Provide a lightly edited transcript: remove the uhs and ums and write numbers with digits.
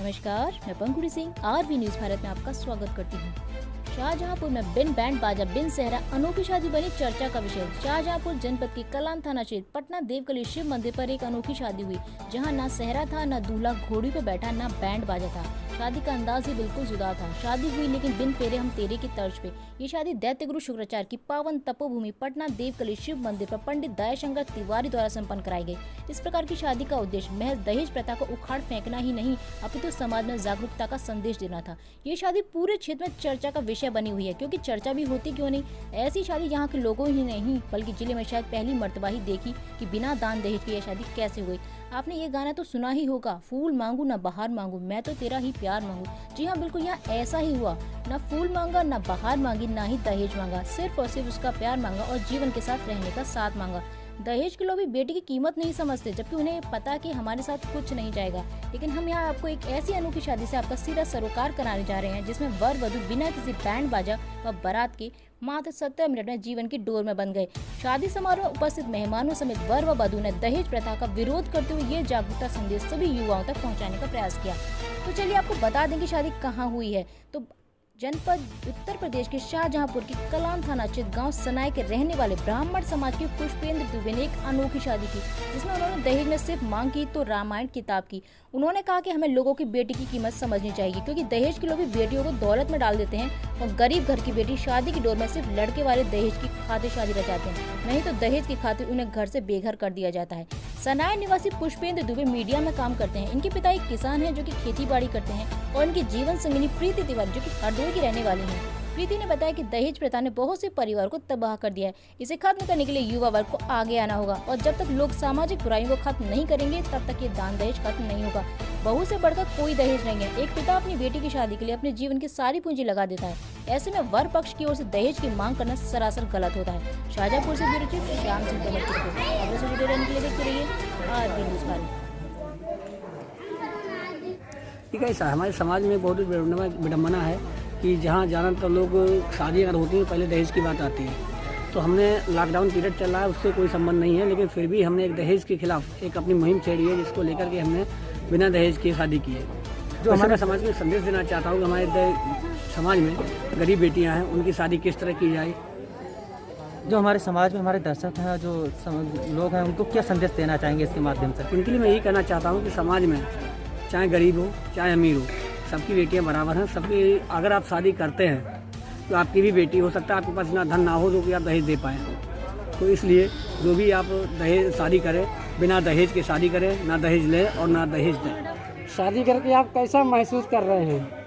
नमस्कार, मैं Pankhuri Singh RV news Bharat में आपका स्वागत करती हूँ। शाहजहांपुर में बिन बैंड बाजा बिन सहरा अनोखी शादी बनी चर्चा का विषय। शाहजहांपुर जनपद के कलान थाना क्षेत्र पटना देवकली शिव मंदिर पर एक अनोखी शादी हुई, जहां ना सहरा था, ना दूल्हा घोड़ी पे बैठा, ना बैंड बाजा था। शादी का अंदाज ही बिल्कुल जुदा था। शादी हुई लेकिन बिन फेरे हम तेरे की तर्ज पे। ये शादी दैत्य गुरु शुक्राचार्य की पावन तपोभूमि पटना देवकली शिव मंदिर पर पंडित दयाशंकर तिवारी द्वारा संपन्न कराई गई। इस प्रकार की शादी का उद्देश्य महज दहेज प्रथा को उखाड़ फेंकना ही नहीं, अपितु समाज में जागरूकता का संदेश देना था। ये शादी पूरे क्षेत्र में चर्चा का विषय बनी हुई है, क्योंकि चर्चा भी होती क्यों नहीं। ऐसी शादी यहाँ के लोगों ही नहीं बल्कि जिले में शायद पहली मर्तबा ही देखी कि बिना दान दहेज की यह शादी कैसे हुई। आपने ये गाना तो सुना ही होगा, फूल मांगू ना बहार मांगू, मैं तो तेरा ही प्यार मांगू। जी हाँ, बिल्कुल यहाँ ऐसा ही हुआ। ना फूल मांगा, ना बहार मांगी, ना ही दहेज मांगा, सिर्फ और सिर्फ उसका प्यार मांगा और जीवन के साथ रहने का साथ मांगा। दहेज के लोग भी बेटी की कीमत नहीं समझते, जबकि उन्हें पता कि हमारे साथ कुछ नहीं जाएगा। लेकिन हम यहाँ आपको एक ऐसी अनोखी शादी से आपका सीधा सरोकार कराने जा रहे हैं, जिसमें वर वधू बिना किसी बैंड बाजा व बारात के मात्र 17 मिनट में जीवन की डोर में बंध गए। शादी समारोह में उपस्थित मेहमानों समेत वर व वधू ने दहेज प्रथा का विरोध करते हुए ये जागरूकता संदेश सभी युवाओं तक पहुँचाने का प्रयास किया। तो चलिए आपको बता दें कि शादी कहाँ हुई है। तो जनपद उत्तर प्रदेश के शाहजहांपुर के कलान थाना क्षेत्र गांव सनाई के रहने वाले ब्राह्मण समाज के पुष्पेंद्र दुबे ने एक अनोखी शादी की, जिसमें उन्होंने दहेज में सिर्फ मांग की तो रामायण किताब की। उन्होंने कहा कि हमें लोगों की बेटी की कीमत समझनी चाहिए, क्योंकि दहेज के लोग भी बेटियों को दौलत में डाल देते हैं और गरीब घर की बेटी शादी की डोर में सिर्फ लड़के वाले दहेज की खातिर शादी रचाते हैं, नहीं तो दहेज की खातिर उन्हें घर से बेघर कर दिया जाता है। सनाई निवासी पुष्पेंद्र दुबे मीडिया में काम करते हैं। इनके पिता एक किसान हैं जो कि खेती बाड़ी करते हैं और इनकी जीवन संगिनी प्रीति तिवारी जो कि हरदोई की रहने वाली हैं। प्रीति ने बताया कि दहेज प्रथा ने बहुत से परिवार को तबाह कर दिया है। इसे खत्म करने के लिए युवा वर्ग को आगे आना होगा और जब तक लोग सामाजिक बुराइयों को खत्म नहीं करेंगे तब तक ये दान दहेज खत्म नहीं होगा। बहू से बढ़कर कोई दहेज नहीं है। एक पिता अपनी बेटी की शादी के लिए अपने जीवन की सारी पूंजी लगा देता है, ऐसे में वर पक्ष की ओर से दहेज की मांग करना सरासर गलत होता है। शाहजहांपुर से ब्यूरो चीफ श्याम सिंह तोमर की रिपोर्ट। खबरों से जुड़े रहने के लिए देखते रहिए आरवी न्यूज भारत। ठीक है, ऐसा हमारे समाज में बहुत विडम्बना है कि जहाँ ज़्यादातर लोग शादी अगर होती है पहले दहेज की बात आती है। तो हमने लॉकडाउन पीरियड चल रहा है, उससे कोई संबंध नहीं है, लेकिन फिर भी हमने एक दहेज के खिलाफ एक अपनी मुहिम छेड़ी है, जिसको लेकर के हमने बिना दहेज की शादी की है। जो हमारे समाज में संदेश देना चाहता हूँ कि हमारे समाज में गरीब बेटियाँ हैं, उनकी शादी किस तरह की जाए। जो हमारे समाज में हमारे दर्शक हैं, जो लोग हैं, उनको क्या संदेश देना चाहेंगे इसके माध्यम से? उनके लिए मैं यही कहना चाहता हूँ कि समाज में चाहे गरीब हो चाहे अमीर हो, सबकी बेटियां बराबर हैं। सबकी अगर आप शादी करते हैं तो आपकी भी बेटी हो सकता है, आपके पास इतना धन ना हो जो कि आप दहेज दे पाएँ। तो इसलिए जो भी आप दहेज शादी करें, बिना दहेज के शादी करें, ना दहेज लें और ना दहेज दें। शादी करके आप कैसा महसूस कर रहे हैं?